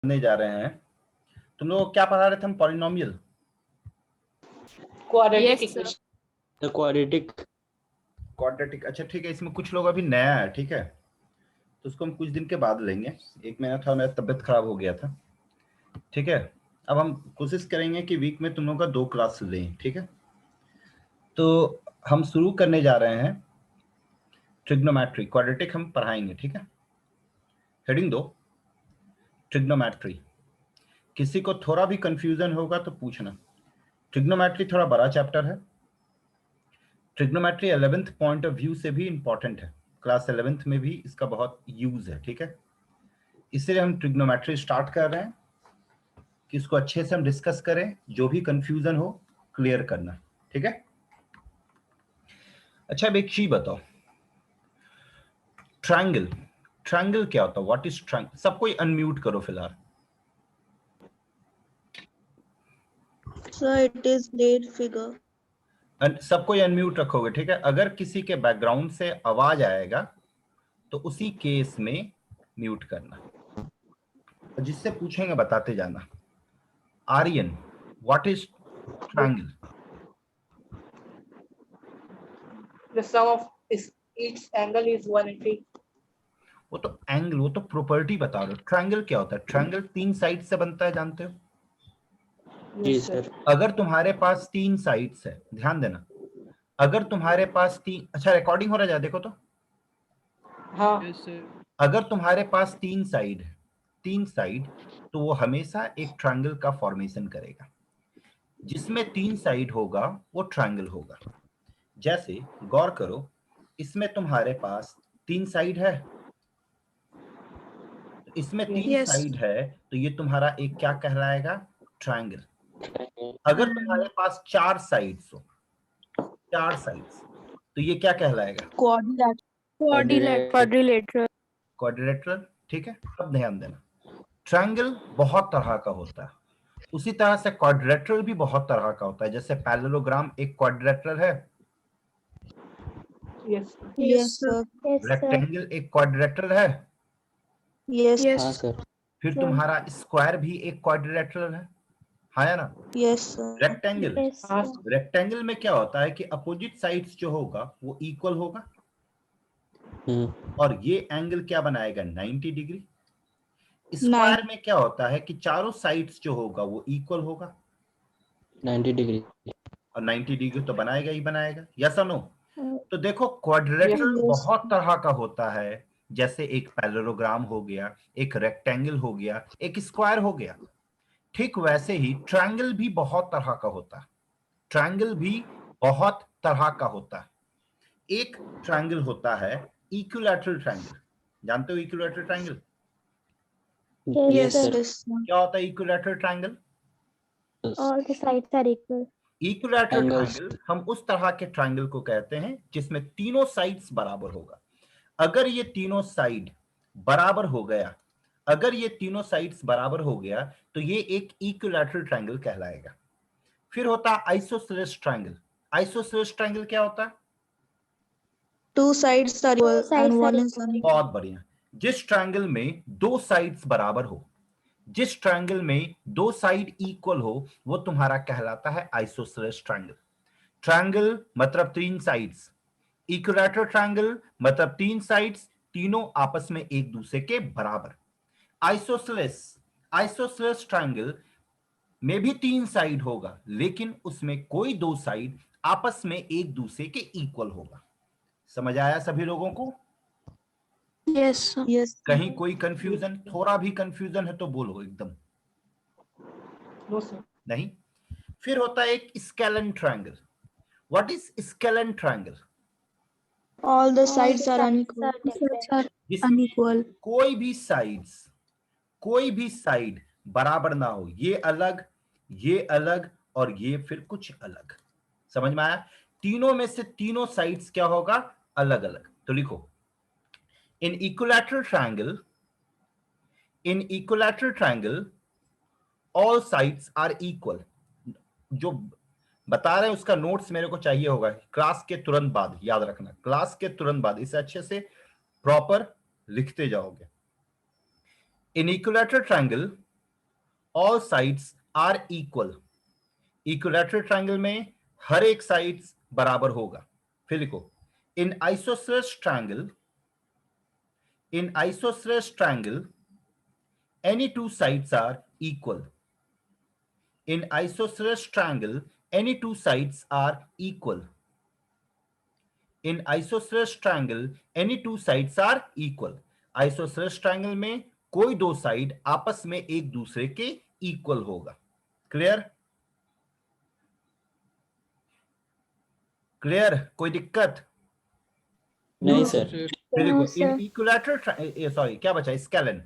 करने जा रहे हैं। तुम लोग क्या पढ़ा रहे थे हम? Polynomial, quadratic equation, quadratic. अच्छा ठीक है, इसमें कुछ लोग अभी नया है, ठीक है, तो उसको हम कुछ दिन के बाद लेंगे। एक महीना था, मेरा तबीयत खराब हो गया था, ठीक है। अब हम कोशिश करेंगे कि वीक में तुम लोगों का 2 क्लास लें, ठीक है। तो हम शुरू करने जा रहे हैं ट्रिग्नोमेट्री, क्वाड्रेटिक हम पढ़ाएंगे, ठीक है। Heading 2, trigonometry. किसी को थोड़ा भी कंफ्यूजन होगा तो पूछना। ट्रिग्नोमेट्री थोड़ा बड़ा चैप्टर है। Trigonometry 11th point of view से भी इंपॉर्टेंट है, क्लास 11th में भी इसका बहुत यूज है, ठीक है। इसलिए हम ट्रिग्नोमेट्री स्टार्ट कर रहे हैं कि इसको अच्छे से हम डिस्कस करें, जो भी कंफ्यूजन हो क्लियर करना, ठीक है। अच्छा, अब एक चीज बताओ, ट्रायंगल, ट्रायंगल क्या होता है? What is triangle? सब कोई अनम्यूट करो फिलहाल। Sir it is great figure. सब कोई अनम्यूट रखोगे, ठीक है। अगर किसी के बैकग्राउंड से आवाज आएगा तो उसी केस में म्यूट करना, जिससे पूछेंगे बताते जाना। Aryan, what is triangle? the sum of each angle is 180. वो तो एंगल, वो तो प्रॉपर्टी बता रहे हो। ट्रायंगल क्या होता है? ट्रायंगल 3 साइड से बनता है, जानते हो? जी सर। अगर तुम्हारे पास 3 साइड्स है, ध्यान देना, अगर तुम्हारे पास 3, अच्छा रिकॉर्डिंग हो रहा है, देखो तो। हाँ अगर तुम्हारे पास 3 साइड है, 3 साइड, तो वो हमेशा एक ट्रायंगल का फॉर्मेशन करेगा। जिसमें 3 साइड होगा वो ट्रायंगल होगा। जैसे गौर करो, इसमें तुम्हारे पास 3 साइड है, इसमें 3 Yes. साइड है, तो ये तुम्हारा एक क्या कहलाएगा? ट्रायंगल। अगर तुम्हारे पास 4 साइड्स हो, 4 साइड्स, तो ये क्या कहलाएगा? क्वाड्रिलेटरल। क्वाड्रिलेटरल, ठीक है। अब ध्यान देना, ट्रायंगल बहुत तरह का होता है, उसी तरह से क्वाड्रिलेटरल भी बहुत तरह का होता है। जैसे पैरेललोग्राम एक क्वाड्रिलेटरल है, यस यस सर। रेक्टेंगल एक क्वाड्रिलेटरल है, यस सर। फिर तुम्हारा स्क्वायर भी एक क्वाड्रिलेटरल है या ना? Yes sir. रेक्टेंगल, हाँ रेक्टेंगल में क्या होता है कि अपोजिट साइड्स जो होगा वो इक्वल होगा, और ये एंगल क्या बनाएगा? 90 डिग्री। स्क्वायर में क्या होता है कि चारों साइड्स जो होगा वो इक्वल होगा, 90 डिग्री, और 90 डिग्री तो बनाएगा ही बनाएगा, यस और नो? तो देखो, क्वाड्रिलेटरल बहुत तरह का होता है, जैसे एक पैरेललोग्राम हो गया, एक रेक्टेंगल हो गया, एक स्क्वायर हो गया। ठीक वैसे ही ट्रायंगल भी बहुत तरह का होता है, ट्रायंगल भी बहुत तरह का होता है। एक ट्रायंगल होता है इक्विलैटरल ट्रायंगल, जानते हो इक्विलैटरल ट्रायंगल? Yes sir. क्या होता है equilateral triangle? All the sides are equal. Equilateral triangle हम उस तरह के ट्रायंगल को कहते हैं जिसमें तीनों साइड्स बराबर होगा। अगर ये तीनों साइड बराबर हो गया, अगर ये तीनों साइड्स बराबर हो गया, तो ये एक इक्विलैटरल ट्रायंगल कहलाएगा। फिर होता है आइसोसेलेस ट्रायंगल। आइसोसेलेस ट्रायंगल क्या होता है? Two sides are equal and one is बहुत बढ़िया। जिस ट्रायंगल में 2 साइड्स बराबर हो, जिस ट्रायंगल में 2 साइड इक्वल हो, वो तुम्हारा कहलाता है आइसोसेलेस ट्रायंगल। ट्रायंगल मतलब 3 साइड्स, इक्विलैटरल ट्रायंगल मतलब 3 साइड्स, तीनों आपस में एक दूसरे के बराबर। आइसोसेलेस, आइसोसेलेस ट्रायंगल में भी 3 साइड होगा, लेकिन उसमें कोई 2 साइड आपस में एक दूसरे के इक्वल होगा। समझ आया सभी लोगों को? Yes yes. कहीं कोई कंफ्यूजन, थोड़ा भी कंफ्यूजन है तो बोलो एकदम। No sir. नहीं। फिर होता है एक scalene triangle. What is scalene triangle? All the All sides the are sides are different. Unequal. कोई भी साइड्स, कोई भी साइड बराबर ना हो, ये अलग और ये फिर कुछ अलग। समझ में आया? तीनों में से तीनों साइड्स क्या होगा? अलग अलग। तो लिखो, in equilateral triangle all sides are equal. जो बता रहे हैं उसका नोट्स मेरे को चाहिए होगा क्लास के तुरंत बाद, याद रखना, क्लास के तुरंत बाद इसे अच्छे से प्रॉपर लिखते जाओगे। In equilateral triangle all sides are equal. Equilateral triangle में हर एक साइड्स बराबर होगा। फिर लिखो in isosceles triangle any two sides are equal. In isosceles triangle, any two sides are equal. In isosceles triangle, any two sides are equal. Isosceles triangle में कोई दो साइड आपस में एक दूसरे के इक्वल होगा। क्लियर? क्लियर? कोई दिक्कत? नहीं No, सर। फिर लिखो No, इन sir. इक्विलैटरल सॉरी क्या बचा स्केलन।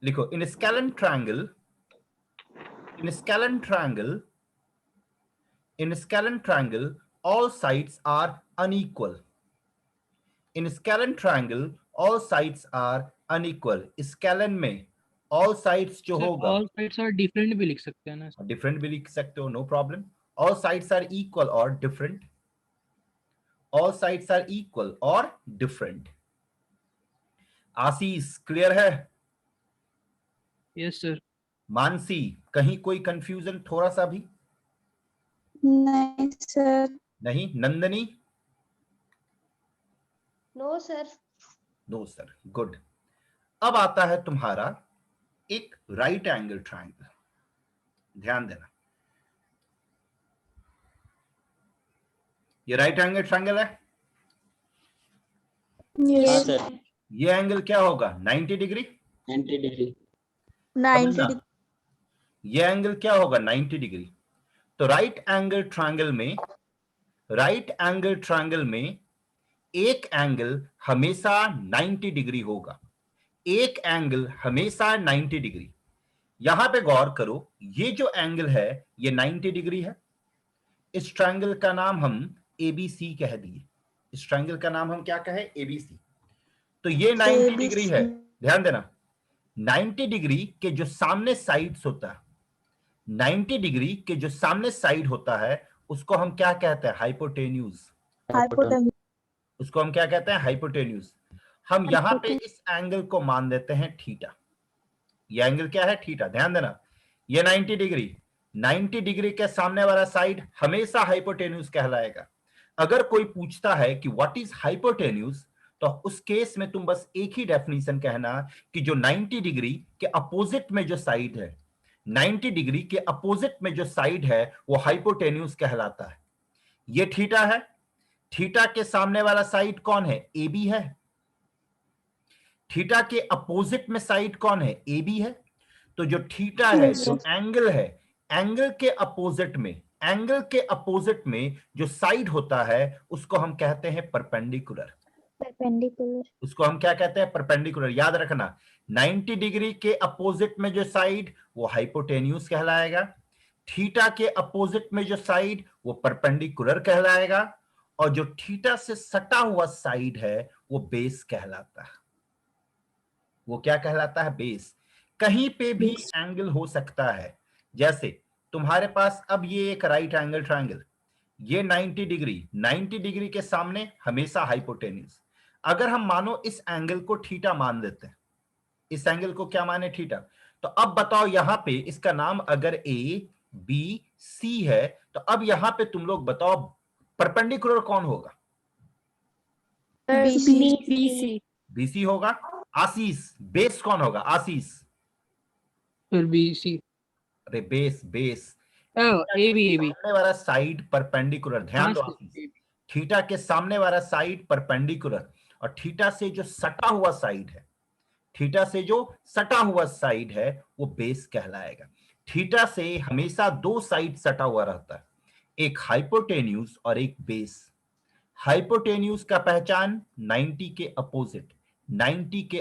लिखो इन scalene triangle all sides are unequal. In scalene triangle all sides are unequal. Scalene में all sides जो सर होगा ऑल साइड्स आर डिफरेंट भी लिख सकते हैं ना सर? डिफरेंट भी लिख सकते हो, no problem. all sides are equal or different. all sides are equal or different. Ashish clear है? Yes sir. मानसी कहीं कोई कंफ्यूजन थोड़ा सा भी नहीं सर। नहीं? Nandini? No sir. No sir, good. अब आता है तुम्हारा एक राइट एंगल ट्रायंगल। ध्यान देना, ये राइट एंगल ट्रायंगल है। हाँ यस। सर। ये एंगल क्या होगा? 90 डिग्री। 90 डिग्री। 90 ये एंगल क्या होगा? 90 डिग्री। तो राइट एंगल ट्रायंगल में एक एंगल हमेशा 90 डिग्री होगा। एक एंगल हमेशा 90 डिग्री। यहां पे गौर करो, ये जो एंगल है ये 90 डिग्री है। इस ट्रायंगल का नाम हम ABC कह दिए। इस ट्रायंगल का नाम हम क्या कहें? ABC। तो ये 90 डिग्री है। ध्यान देना, 90 डिग्री के जो सामने साइड्स होता है, 90 डिग्री के जो सामने साइड होता है उसको हम क्या कहते हैं? हाइपोटेन्यूज। उसको हम क्या कहते हैं? हाइपोटेन्यूज। हम यहां पे इस एंगल को मान देते हैं थीटा। ये एंगल क्या है? थीटा। ध्यान देना, ये 90 डिग्री, 90 डिग्री के सामने वाला साइड हमेशा हाइपोटेन्यूज कहलाएगा। अगर कोई पूछता है कि व्हाट इज हाइपोटेन्यूज, तो उस केस में तुम बस एक ही डेफिनेशन कहना कि जो 90 डिग्री के अपोजिट में जो साइड है, 90 डिग्री के अपोजिट में जो साइड है वो हाइपोटेन्यूज कहलाता है। ये थीटा है। थीटा के सामने वाला साइड कौन है? AB है। थीटा के अपोजिट में साइड कौन है? AB है। तो जो थीटा है, जो एंगल है, एंगल के अपोजिट में जो साइड होता है उसको हम कहते हैं परपेंडिकुलर। Perpendicular. उसको हम क्या कहते हैं? परपेंडिकुलर। याद रखना, 90 डिग्री के अपोजिट में जो साइड वो हाइपोटेन्यूज कहलाएगा। थीटा के अपोजिट में जो साइड वो परपेंडिकुलर कहलाएगा। और जो थीटा से सटा हुआ साइड है वो बेस कहलाता है। वो क्या कहलाता है? बेस। कहीं पे भी एंगल हो सकता है। जैसे तुम्हारे पास अब ये एक राइट एंगल ट्रायंगल, ये 90 डिग्री के सामने हमेशा हाइपोटेन्यूज। अगर हम मानो इस एंगल को थीटा मान लेते हैं, इस एंगल को क्या माने? थीटा। तो अब बताओ यहां पे इसका नाम अगर ABC है, तो अब यहां पे तुम लोग बताओ परपेंडिकुलर कौन होगा? BC. BC होगा। आशीष, बेस कौन होगा? आशीष? फिर BC। अरे बेस AB। सामने वाला साइड परपेंडिकुलर। ध्यान दो आशीष, थीटा के सामने वाला साइड परपेंडिकुलर, और थीटा से जो सटा हुआ साइड है वो बेस कहलाएगा। थीटा से हमेशा दो साइड सटा हुआ रहता है, एक हाइपोटेन्यूज और एक बेस। हाइपोटेन्यूज का पहचान 90 के अपोजिट, 90 के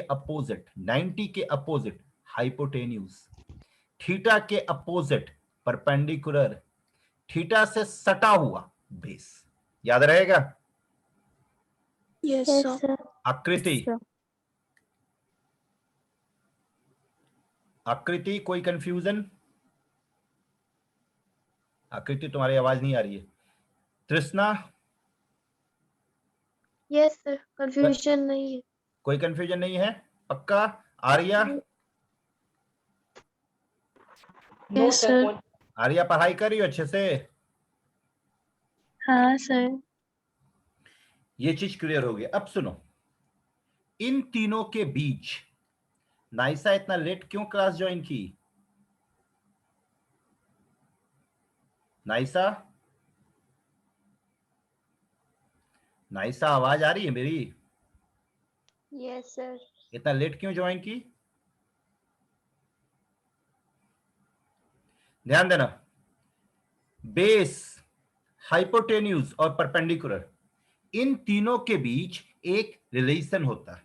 अपोजिट हाइपोटेन्यूज। थीटा के अपोजिट परपेंडिकुलर, थीटा से सटा हुआ बेस। याद रहेगा? Yes Yes, sir. sir. आकृति, Sir. आकृति कोई कंफ्यूजन? आकृति तुम्हारी आवाज नहीं आ रही है। तृष्णा? यस सर, कंफ्यूजन नहीं है। कोई कंफ्यूजन नहीं है? पक्का? Arya? No, Yes, sir. sir. only- Arya पढ़ाई करी हो अच्छे से? हाँ सर। ये चीज क्लियर हो गई। अब सुनो, इन तीनों के बीच नाइसा इतना लेट क्यों क्लास ज्वाइन की? नाइसा, नाइसा आवाज आ रही है मेरी? Yes, sir. इतना लेट क्यों ज्वाइन की? ध्यान देना, बेस, हाइपोटेन्यूज और परपेंडिकुलर, इन तीनों के बीच एक रिलेशन होता है।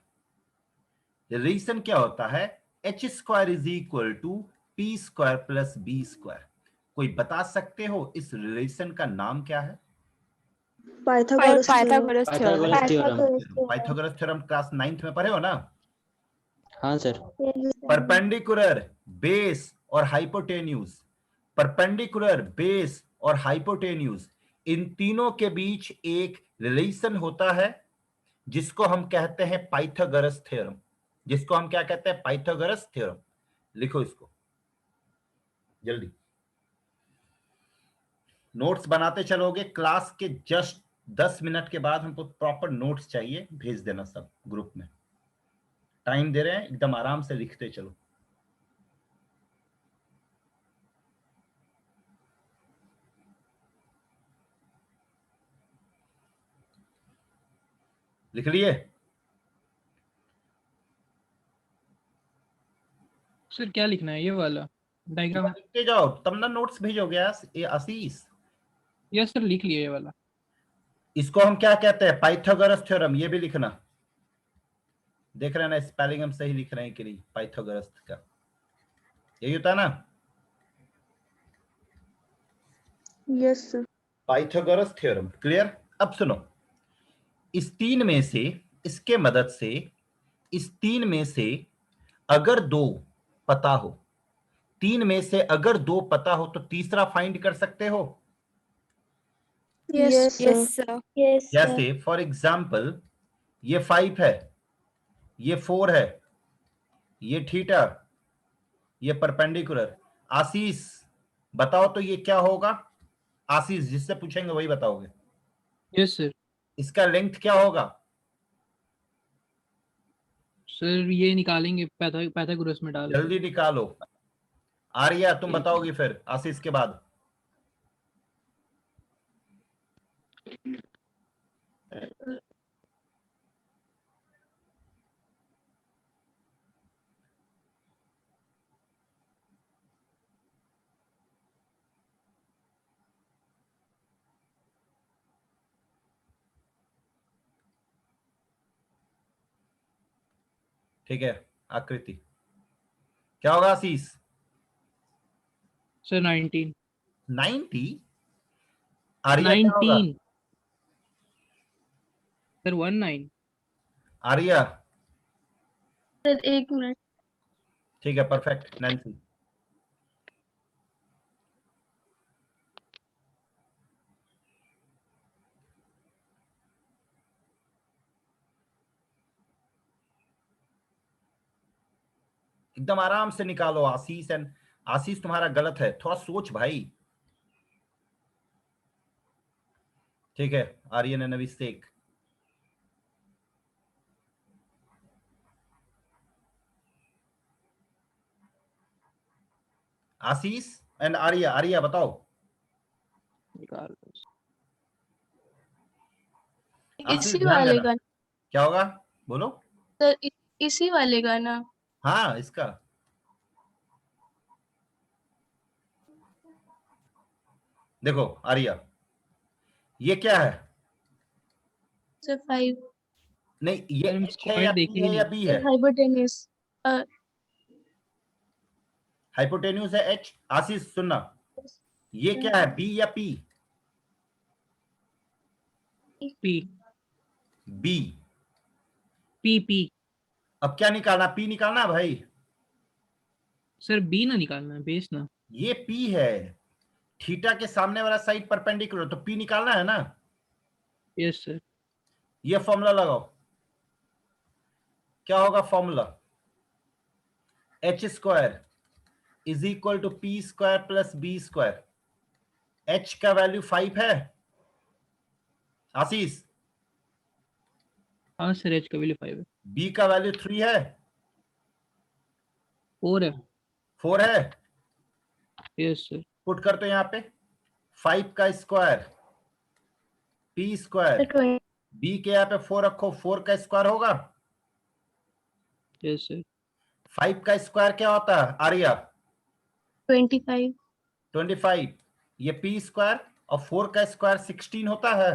रिलेशन क्या होता है? H square is equal to p square plus b square. कोई बता सकते हो इस रिलेशन का नाम क्या है? Pythagoras theorem. Pythagoras theorem. Pythagoras theorem. Pythagoras theorem class 9th में पढ़े हो ना? हाँ sir. Yes, sir. Perpendicular, base और हाइपोटेन्यूज, परपेंडिकुलर, बेस और हाइपोटेन्यूज, इन तीनों के बीच एक रिलेशन होता है जिसको हम कहते हैं पाइथागोरस थ्योरम। जिसको हम क्या कहते हैं? Pythagoras theorem. लिखो इसको जल्दी, नोट्स बनाते चलोगे। क्लास के जस्ट 10 मिनट के बाद हमको प्रॉपर नोट्स चाहिए, भेज देना सब ग्रुप में। टाइम दे रहे हैं, एकदम आराम से लिखते चलो। लिख लिए? सर क्या लिखना है ये वाला डायग्राम? लिखते जाओ तब ना नोट्स भेजोगे ये आशीष। यस सर, लिख लिया ये वाला। इसको हम क्या कहते हैं? Pythagoras theorem. ये भी लिखना। देख रहे हैं ना स्पेलिंग हम सही लिख रहे हैं कि नहीं? पाइथागोरस का यही होता है ना? Yes sir. Pythagoras theorem clear? अब सुनो, इस तीन में से, इसके मदद से, इस तीन में से अगर दो पता हो, तीन में से अगर दो पता हो तो तीसरा फाइंड कर सकते हो। Yes Yes, sir. sir. Yes, sir. जैसे फॉर एग्जाम्पल ये 5 है, ये 4 है, ये थीटा, ये परपेंडिकुलर। आशीष बताओ तो ये क्या होगा? आशीष जिससे पूछेंगे वही बताओगे। Yes sir. इसका लेंथ क्या होगा? सर ये निकालेंगे पाइथागोरस में डाल के। जल्दी निकालो। आर्या तुम बताओगी फिर आशीष के बाद। ठीक है, आकृति क्या होगा आशीष? सर 19। 90? आर्या क्या होगा? 19 सर 19। आर्या सर एक मिनट। ठीक है, परफेक्ट। नैन्सी एकदम आराम से निकालो। आशीष एंड आशीष तुम्हारा गलत है, थोड़ा सोच भाई। ठीक है, आर्यन एंड अभिषेक। आशीष एंड आर्या, आर्या बताओ। निकाल लो। आशीष इसी ध्यान वाले देना। का क्या होगा बोलो? सर, इसी वाले का ना? हाँ इसका। देखो आर्या, ये क्या है? सर 5। नहीं ये सर हम H है या स्क्वायर देखे P ही है या नहीं। B है? हाइपोटेन्यूस। हाइपोटेन्यूज है H। आशीष सुनना, ये क्या है? B या P? P B। P P. अब क्या निकालना? P निकालना है भाई। सर बी ना निकालना है, बेस ना। ये P है, थीटा के सामने वाला साइड परपेंडिकुलर, तो P निकालना है ना? Yes sir. ये फॉर्मूला लगाओ। क्या होगा formula? H square is equal to p square plus b square. H का वैल्यू 5 है आशीष, हाँ सर, एच का वैल्यू 5 है। बी का वैल्यू 3 है, 4 है। 4 है। Yes sir. पुट करते हैं यहाँ पे 5 का स्क्वायर पी स्क्वायर, बी के यहाँ पे 4 रखो, 4 का स्क्वायर होगा। Yes sir. 5 का स्क्वायर क्या होता है आर्या? 25. 25। ये पी स्क्वायर और 4 का स्क्वायर 16 होता है।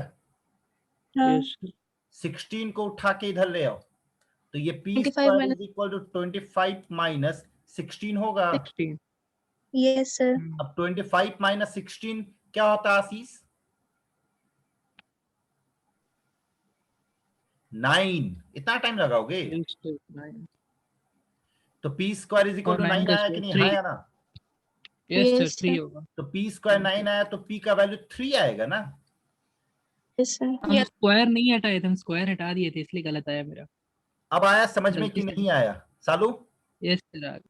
हाँ. Yes sir. 16 को उठा के इधर ले आओ, तो ये p 25 square minus- is equal to 25 minus 16 होगा। 16। Yes, sir. अब 25 माइनस 16 क्या होता है आशीष? 9। इतना टाइम लगाओगे? Yes sir, 9। तो पी स्क्वायर इज इक्वल और टू 9 9 का आया कि स्क्वायर नहीं? 3। हाँ या ना? Yes sir, Yes, 3 sir. होगा। तो पी स्क्वायर 9 आया तो पी का वैल्यू 3 आएगा ना। Yes, sir. हम स्क्वायर नहीं हटाए थे, हम स्क्वायर हटा दिए थे, इसलिए गलत आया मेरा। अब आया समझ में गलती कि से। नहीं आया सालू? यस सर, आ गया।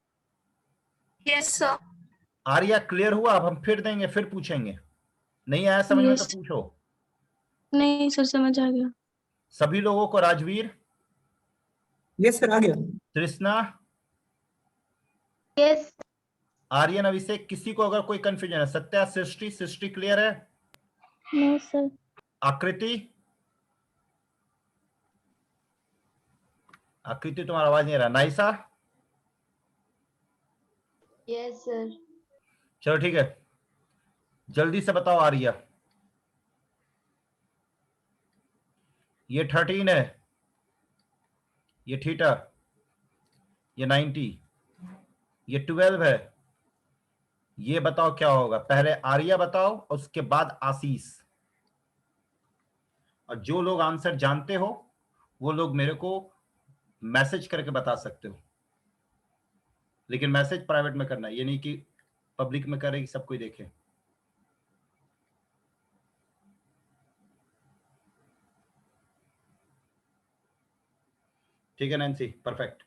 Yes, sir. आर्या क्लियर हुआ? अब हम फिर देंगे, फिर पूछेंगे। नहीं आया समझ में तो Yes. पूछो। नहीं सर, समझ आ गया. सभी लोगों को, राजवीर, यस सर, आ गया। तृष्णा, यस आर्यन, अभिषेक, किसी को अगर कोई कंफ्यूजन है? सत्या, सृष्टि, सृष्टि क्लियर है? No sir. आकृति, आकृति तुम्हारा आवाज नहीं आ रहा। Naisa, yes sir. चलो ठीक है, जल्दी से बताओ आर्या। ये 13 है, ये थीटा, ये 90, ये 12 है। ये बताओ क्या होगा? पहले आर्या बताओ, उसके बाद आशीष। और जो लोग आंसर जानते हो वो लोग मेरे को मैसेज करके बता सकते हो, लेकिन मैसेज प्राइवेट में करना है, ये नहीं कि पब्लिक में करे कि सब कोई देखे। ठीक है नैन्सी, परफेक्ट।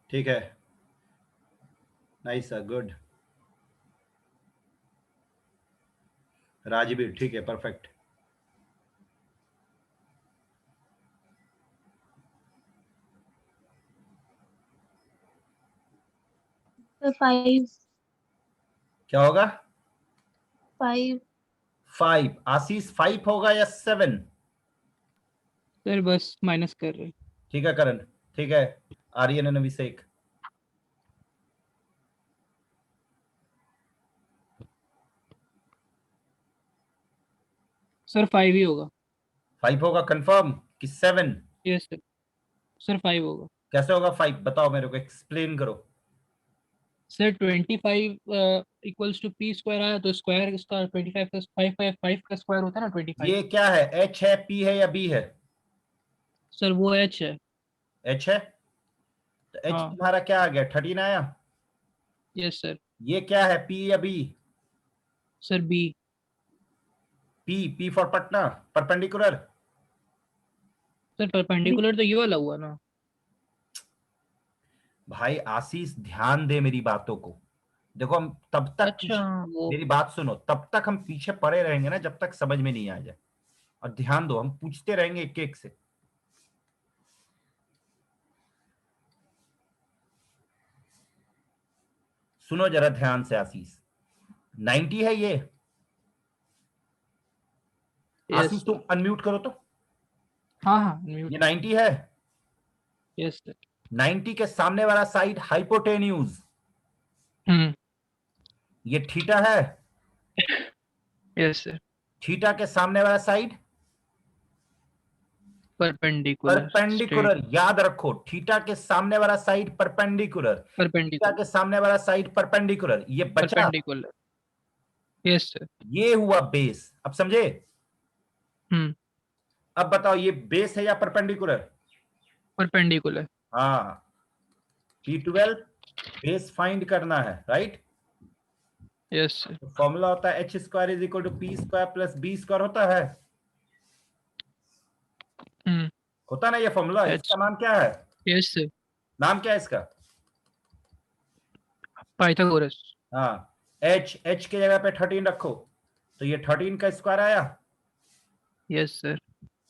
ठीक है, नाइस, गुड। राजवीर, ठीक है, परफेक्ट। Sir, 5. क्या होगा? 5. 5। आशीष 5 होगा या 7? सर बस माइनस कर रहे। ठीक है करण, ठीक है। आर्यन एंड अभिषेक, सर 5 ही होगा। 5 होगा कंफर्म कि 7? यस सर, सर 5 होगा। कैसे होगा 5? बताओ मेरे को, एक्सप्लेन करो। Sir 25 equals to p square आया तो स्क्वायर इसका 25 प्लस 5 का स्क्वायर होता है ना 25। ये क्या है? एच है, पी है या बी है? सर वो एच है। एच है, तो एच हाँ। तुम्हारा क्या आ गया? 13 आया। Yes sir. ये क्या है, पी या b? Sir b. P, p for Patna, perpendicular. Sir perpendicular तो ये वाला हुआ ना। भाई आशीष ध्यान दे मेरी बातों को। देखो हम तब तक अच्छा वो। मेरी बात सुनो, तब तक हम पीछे पड़े रहेंगे ना जब तक समझ में नहीं आ जाए। और ध्यान दो, हम पूछते रहेंगे एक एक से। सुनो जरा ध्यान से आशीष, 90 है ये। Yes, आशीष तुम अनम्यूट करो तो। हाँ हाँ म्यूट। ये 90 है। Yes sir. 90 के सामने वाला साइड हाइपोटेन्यूज, ये थीटा है। Yes sir. थीटा के सामने वाला साइड परपेंडिकुलर। परपेंडिकुलर। याद रखो, थीटा के सामने वाला साइड परपेंडिकुलर, थीटा परपेंडिकुलर। के सामने वाला साइड परपेंडिकुलर। ये बचा, परपेंडिकुलर। Yes sir. ये हुआ बेस। अब समझे? अब बताओ ये बेस है या परपेंडिकुलर? परपेंडिकुलर। हाँ, P12 बेस फाइंड करना है, राइट? Yes sir. तो फॉर्मूला होता है h square is equal to p square plus b square होता है। होता ना ये फॉर्मूला, H. इसका नाम क्या है? Yes sir. नाम क्या है इसका? Pythagoras. हाँ, h की जगह पे 13 रखो तो ये 13 का स्क्वायर आया। Yes sir.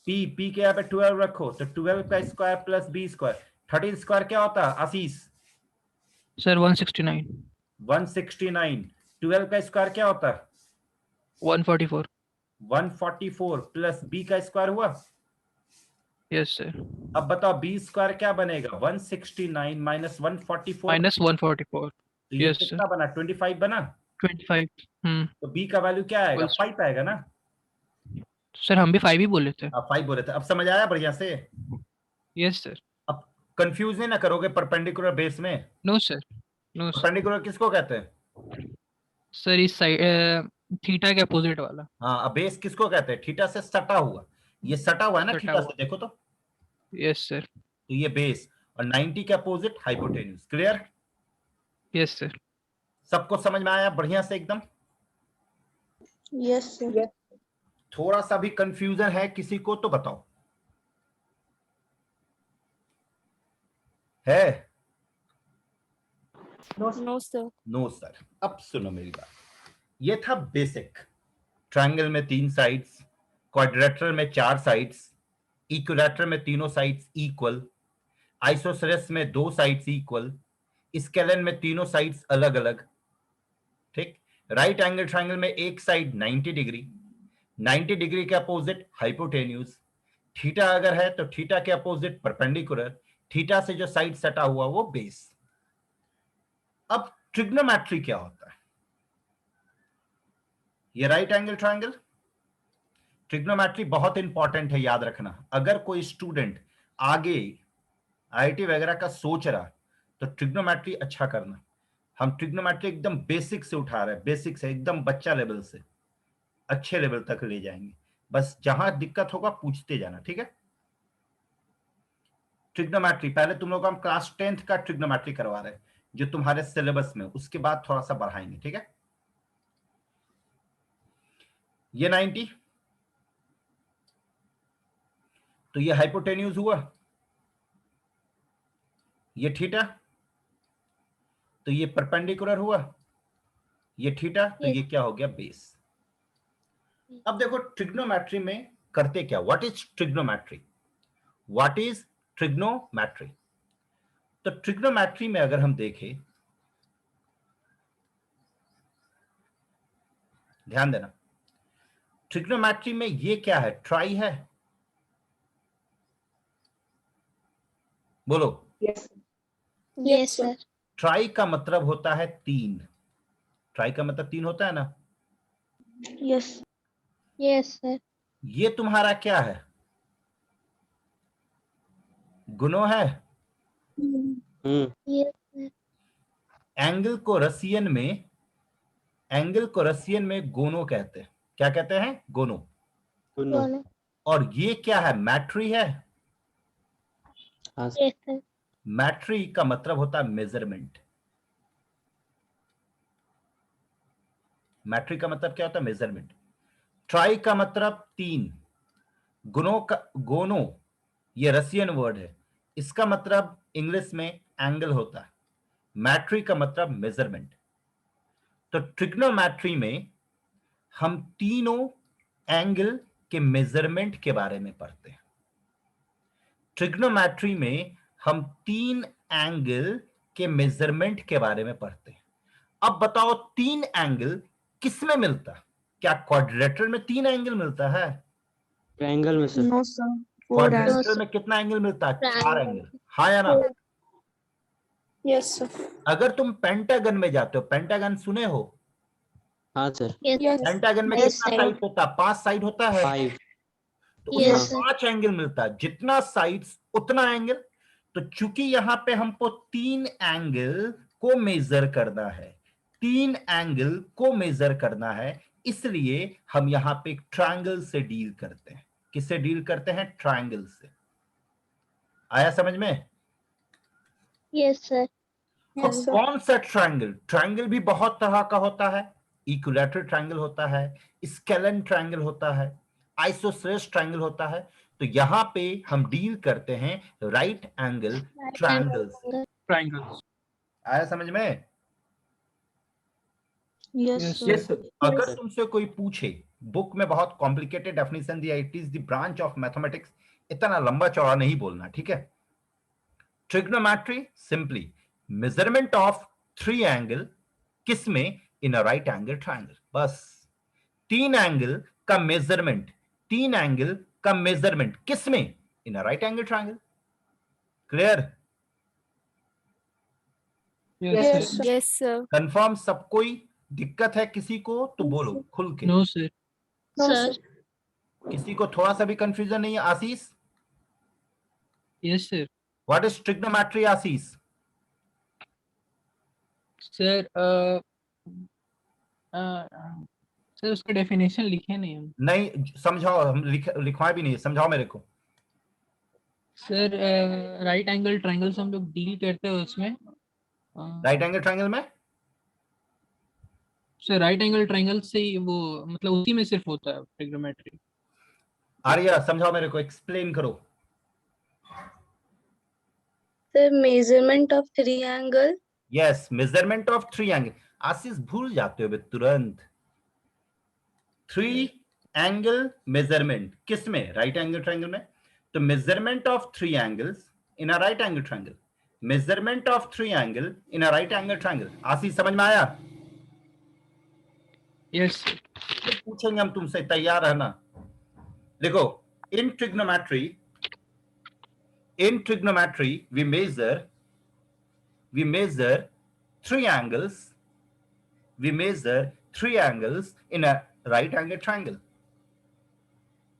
p के यहाँ पे 12 रखो तो 12 का square plus b square. 13 square क्या होता है आशीष? Sir 169. 169। 12 का स्क्वायर क्या होता है? 144. 144 प्लस b का स्क्वायर हुआ। Yes sir. अब बताओ b स्क्वायर क्या बनेगा? 169 माइनस 144 Minus 144. तो ये Yes कितना बना? 25 बना। 25. तो b का वैल्यू क्या आएगा? Equals- 5 आएगा ना। सर हम भी 5 ही बोले थे. आप 5 बोले थे, अब समझ आया बढ़िया से? Yes sir. अब कंफ्यूज नहीं ना करोगे परपेंडिकुलर बेस में? No sir. No sir. Perpendicular किसको कहते हैं? सर इस साइड थीटा के अपोजिट वाला. हाँ, अब बेस किसको कहते हैं? थीटा से सटा हुआ। ये सटा हुआ है ना सटा थीटा हुआ। से, देखो तो Yes sir. ये बेस और 90 के opposite hypotenuse. Clear? Yes sir. सबको समझ में आया बढ़िया से एकदम? Yes, sir. Yes. थोड़ा सा भी कंफ्यूजन है किसी को तो बताओ। है? No sir. No sir. अब सुनो मेरी बात, ये था बेसिक। ट्रायंगल में 3 साइड्स, क्वाड्रिलेटरल में 4 साइड्स, इक्विलैटरल में तीनों साइड्स इक्वल, आइसोसेलेस में 2 साइड्स इक्वल, स्केलेन में तीनों साइड्स अलग अलग। ठीक? राइट एंगल ट्रायंगल में एक साइड 90 डिग्री, 90 डिग्री के अपोजिट हाइपोटेन्यूज। थीटा अगर है तो थीटा के अपोजिट परपेंडिकुलर, थीटा से जो साइड सटा हुआ वो बेस। अब ट्रिग्नोमेट्री क्या होता है? ये राइट एंगल ट्रायंगल, ट्रिग्नोमेट्री बहुत इंपॉर्टेंट है, याद रखना। अगर कोई स्टूडेंट आगे आईआईटी वगैरह का सोच रहा तो ट्रिग्नोमेट्री अच्छा करना। हम ट्रिग्नोमेट्री एकदम बेसिक से उठा रहे हैं, बेसिक से एकदम बच्चा लेवल से अच्छे लेवल तक ले जाएंगे। बस जहां दिक्कत होगा पूछते जाना, ठीक है? ट्रिग्नोमेट्री पहले तुम लोग हम क्लास 10th का ट्रिग्नोमेट्री करवा रहे हैं जो तुम्हारे सिलेबस में, उसके बाद थोड़ा सा बढ़ाएंगे, ठीक है? ये 90 तो ये हाइपोटेन्यूज हुआ, ये थीटा तो ये परपेंडिकुलर हुआ, ये थीटा तो ये क्या हो गया? बेस। अब देखो ट्रिग्नोमेट्री में करते क्या? What is trigonometry? What is trigonometry? तो ट्रिग्नोमेट्री में अगर हम देखें, ध्यान देना, ट्रिग्नोमेट्री में ये क्या है? ट्राई है? बोलो। Yes. Yes sir. ट्राई का मतलब होता है 3। ट्राई का मतलब 3 होता है ना? Yes. Yes sir. ये तुम्हारा क्या है? गुणों है। Yes sir. एंगल को रसियन में गोनो कहते हैं। क्या कहते हैं? गोनो। Follow. और ये क्या है? मैट्री है। Yes sir. मैट्री का मतलब होता है मेजरमेंट। मैट्री का मतलब क्या होता है? मेजरमेंट। ट्राई का मतलब 3। गोनो ये रसियन वर्ड है, इसका मतलब इंग्लिश में एंगल होता है। मैट्री का मतलब मेजरमेंट। तो ट्रिग्नोमेट्री में हम तीनों एंगल के मेजरमेंट के बारे में पढ़ते हैं। ट्रिग्नोमेट्री में हम 3 एंगल के मेजरमेंट के बारे में पढ़ते हैं। अब बताओ 3 एंगल किस में मिलता है? क्या क्वाड्रिलेटरल में 3 एंगल मिलता है? ट्रायंगल में सर। No, sir. 4 क्वाड्रिलेटरल में कितना एंगल मिलता है? 4 एंगल। हाँ या ना? Yes, sir. अगर तुम पेंटागन में जाते हो, पेंटागन सुने हो? हाँ sir. Yes Yes. sir. Pentagon में Yes, कितना sir. साइड होता है? 5 साइड होता है। 5। तो Yes, उसमें 5 एंगल मिलता है। जितना साइड्स उतना एंगल। तो चूंकि यहां पे हमको 3 एंगल को मेजर करना है, 3 एंगल को मेजर करना है, इसलिए हम यहां पे एक ट्रायंगल से डील करते हैं। किससे डील करते हैं? ट्रायंगल से। आया समझ में? Yes sir. अब कौन सा ट्रायंगल? ट्रायंगल भी बहुत तरह का होता है। इक्विलैटरल ट्रायंगल होता है, स्केलेन ट्रायंगल होता है, आइसोसेलेस ट्रायंगल होता है। तो यहां पे हम डील करते हैं राइट एंगल ट्रायंगल्स। ट्राइंगल्स। आया समझ में? Yes, Yes, sir. Yes, sir. अगर तुमसे कोई पूछे, बुक में बहुत कॉम्प्लिकेटेड डेफिनेशन दिया, it is the branch of mathematics, इतना लंबा चौड़ा नहीं बोलना, ठीक है? Trigonometry simply measurement of three angle, किसमें? In a right angle triangle. बस तीन एंगल का मेजरमेंट, तीन एंगल का मेजरमेंट किसमें? In a right angle triangle. Clear? yes, Yes, sir. Yes, sir. Confirm? सब कोई दिक्कत है किसी को तो बोलो खुल के। No, sir. No, sir. किसी को थोड़ा सा भी कंफ्यूजन नहीं है? आशीष, Yes, sir. What is trigonometry Ashish? Sir, sir उसका डेफिनेशन लिखे नहीं हम। नहीं समझाओ, हम लिखवाए भी नहीं, समझाओ मेरे को। सर राइट एंगल ट्रायंगल से हम लोग डील करते हैं उसमें। राइट एंगल ट्रायंगल में सर राइट एंगल ट्रायंगल से ही वो मतलब उसी में सिर्फ होता है ट्रिग्नोमेट्री। आर्या समझाओ मेरे को, एक्सप्लेन करो। The measurement of three angle. Yes, measurement of three angle. Ashish भूल जाते हो बे तुरंत। थ्री एंगल मेजरमेंट किसमें? राइट एंगल ट्रायंगल में। तो measurement of three angles in a right angle triangle, measurement of three angle in a right angle triangle. Ashish समझ में आया? यस। फिर पूछेंगे हम तुमसे, तैयार रहना। देखो, इन trigonometry we measure three angles in a right angle triangle.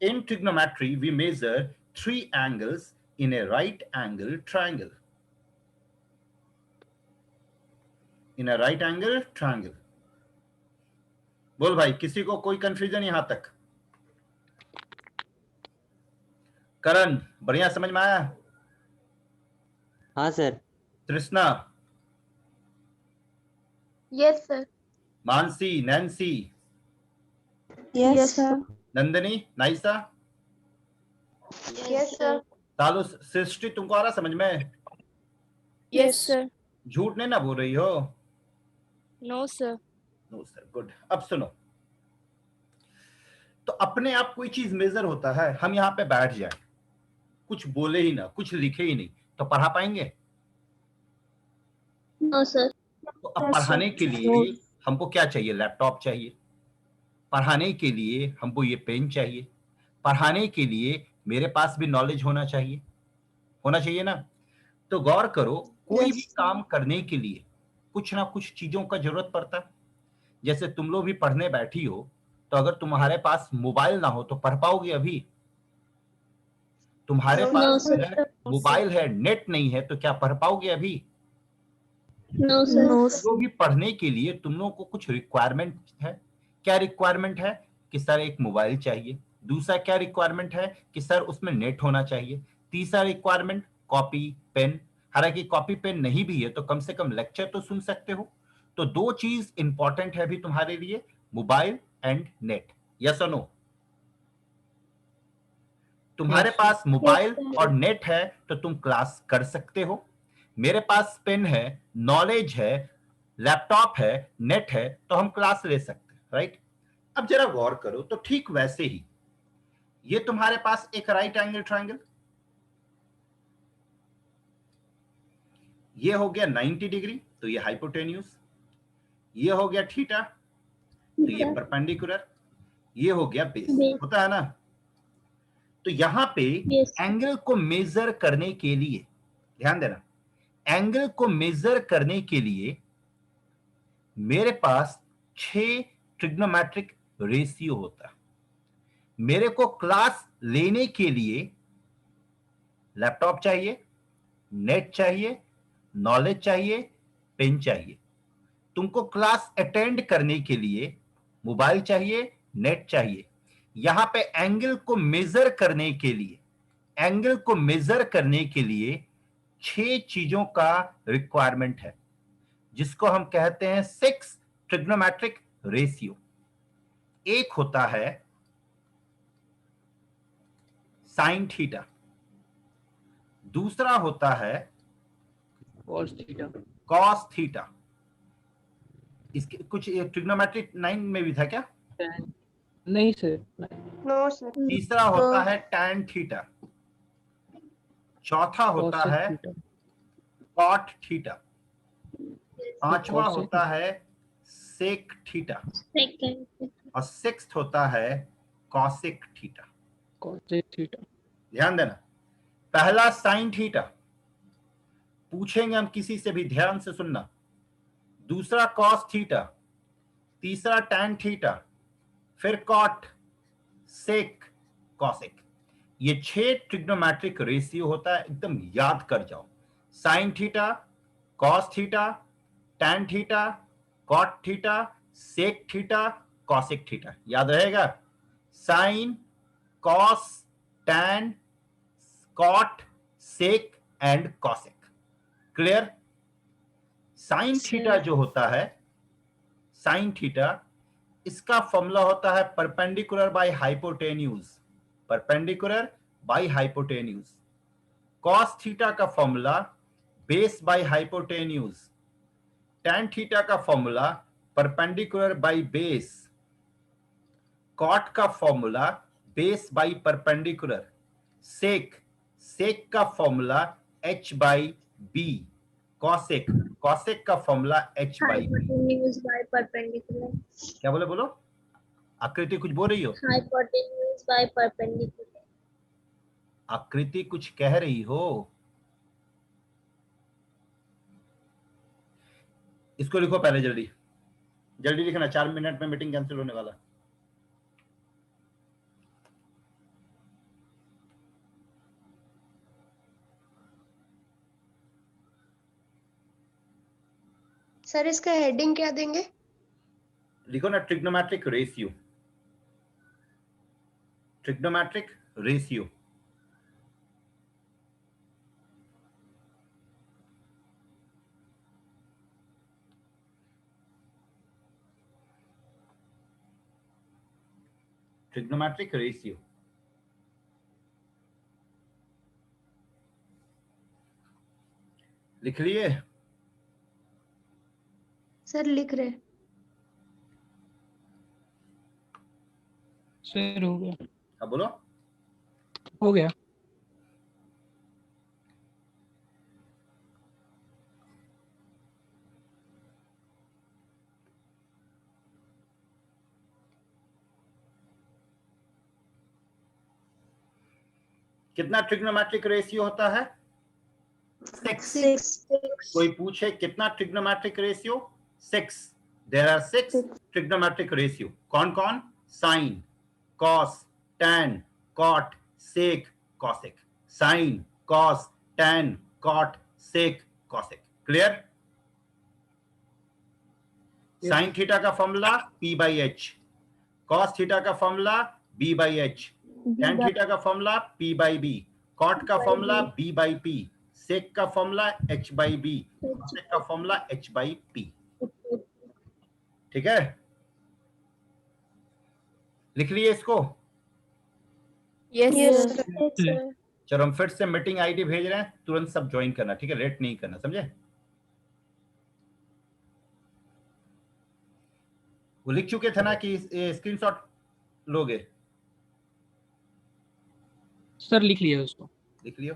In trigonometry we measure three angles in a right angle triangle. In a right angle triangle. बोल भाई, किसी को कोई कंफ्यूजन यहां तक? करण, बढ़िया समझ में आया? हाँ सर। तृष्णा, Yes, sir. Mansi, Nancy, Yes, sir. Nandini, Naisa, Yes, sir. तालु, सृष्टि, तुमको आ रहा समझ में? Yes, sir. झूठ नहीं ना बोल रही हो? No, sir. No sir, good. अब सुनो, तो अपने आप कोई चीज मेजर होता है, हम यहां पे बैठ जाए, कुछ बोले ही ना, कुछ लिखे ही नहीं, तो पढ़ा पाएंगे? No, sir. तो अब पढ़ाने के लिए हमको क्या चाहिए? लैपटॉप चाहिए। पढ़ाने के लिए हमको ये पेन चाहिए। पढ़ाने के लिए मेरे पास भी नॉलेज होना चाहिए ना? तो गौर करो, कोई भी काम करने के लिए कुछ ना कुछ चीजों का जरूरत पड़ता है। जैसे तुम लोग भी पढ़ने बैठी हो, तो अगर तुम्हारे पास मोबाइल ना हो तो पढ़ पाओगे? अभी तुम्हारे No, पास sir. है, मोबाइल है, नेट नहीं है, तो क्या पढ़ पाओगे अभी? No, sir. No, जो भी पढ़ने के लिए तुम लोगों को कुछ रिक्वायरमेंट है। क्या रिक्वायरमेंट है? कि सर एक मोबाइल चाहिए। दूसरा क्या रिक्वायरमेंट है? कि सर उसमें नेट होना चाहिए। तीसरा रिक्वायरमेंट कॉपी पेन। हालांकि कॉपी पेन नहीं भी है तो कम से कम लेक्चर तो सुन सकते हो। तो दो चीज इंपॉर्टेंट है अभी तुम्हारे लिए, मोबाइल एंड नेट। यस और नो? तुम्हारे Yes. पास मोबाइल sir. और नेट है तो तुम क्लास कर सकते हो। मेरे पास पेन है, नॉलेज है, लैपटॉप है, नेट है, तो हम क्लास ले सकते हैं, राइट? अब जरा गौर करो, तो ठीक वैसे ही ये तुम्हारे पास एक राइट एंगल ट्रायंगल, ये हो गया 90 डिग्री, तो ये हाइपोटेन्यूज। ये हो गया थीटा, तो ये परपेंडिकुलर। ये हो गया बेस। Base. होता है ना? तो यहां पे Yes. एंगल को मेजर करने के लिए, ध्यान देना, एंगल को मेजर करने के लिए मेरे पास 6 ट्रिग्नोमेट्रिक रेशियो होता है। मेरे को क्लास लेने के लिए लैपटॉप चाहिए, नेट चाहिए, नॉलेज चाहिए, पेन चाहिए। तुमको क्लास अटेंड करने के लिए मोबाइल चाहिए, नेट चाहिए। यहां पे एंगल को मेजर करने के लिए, एंगल को मेजर करने के लिए 6 चीजों का रिक्वायरमेंट है, जिसको हम कहते हैं 6 ट्रिग्नोमेट्रिक रेशियो। एक होता है साइन थीटा, दूसरा होता है cos थीटा। Cos theta. इसके कुछ ट्रिग्नोमेट्रिक 9 में भी था क्या? नहीं सर। No, sir. तीसरा होता है टैन थीटा, चौथा होता cosec है थीटा। कॉट थीटा, पांचवा cosec होता है सेक थीटा Second. और सिक्स्थ होता है कॉसिक थीटा। cosec theta. ध्यान देना, पहला साइन थीटा पूछेंगे हम किसी से भी, ध्यान से सुनना। दूसरा कॉस थीटा, तीसरा टैन थीटा, फिर कॉट, सेक, कॉसिक। ये 6 ट्रिग्नोमेट्रिक रेशियो होता है, एकदम याद कर जाओ। Sine theta, cos theta, tan theta, cot theta, sec theta, cosec theta, याद रहेगा। Sine, cos, tan, cot, sec and cosec. Clear? Sine theta जो होता है, साइन थीटा, इसका फॉर्मूला होता है perpendicular by hypotenuse, perpendicular by hypotenuse. Cos theta का formula base by hypotenuse. Tan theta का formula perpendicular by base. Cot का formula base by perpendicular. Sec, sec का formula h by B. Cosec, cosec का formula h by b. Hypotenuse by perpendicular. क्या बोले, बोलो आकृति, कुछ बोल रही हो? Hypotenuse by perpendicular. आकृति कुछ कह रही हो? इसको लिखो पहले, जल्दी जल्दी लिखना, 4 मिनट में मीटिंग कैंसिल होने वाला। सर इसका हेडिंग क्या देंगे? लिखो ना, trigonometric ratio, trigonometric ratio. Trigonometric ratio. लिख लिए? सर लिख रहे। सर हो गया। अब बोलो। हो गया। कितना ट्रिग्नोमेट्रिक रेशियो होता है? 6। 6. कोई पूछे कितना trigonometric ratio? 6। There are 6 trigonometric ratio. कौन कौन? Sine, cos, tan, cot, sec, cosec. Sine, cos, tan, cot, sec, cosec. Clear? Sine theta का formula P by H, cos theta का formula B by H, tan theta का formula P by B, cot का formula B by P, sec का formula H by B, cosec का formula H by P. ठीक है, लिख लिए इसको? Yes, Yes, sir. sir. चलो हम फिर से मीटिंग आईडी भेज रहे हैं, तुरंत सब ज्वाइन करना, ठीक है? लेट नहीं करना, समझे? वो लिख चुके थे ना कि स्क्रीनशॉट लोगे? सर लिख लिया उसको। लिख लियो।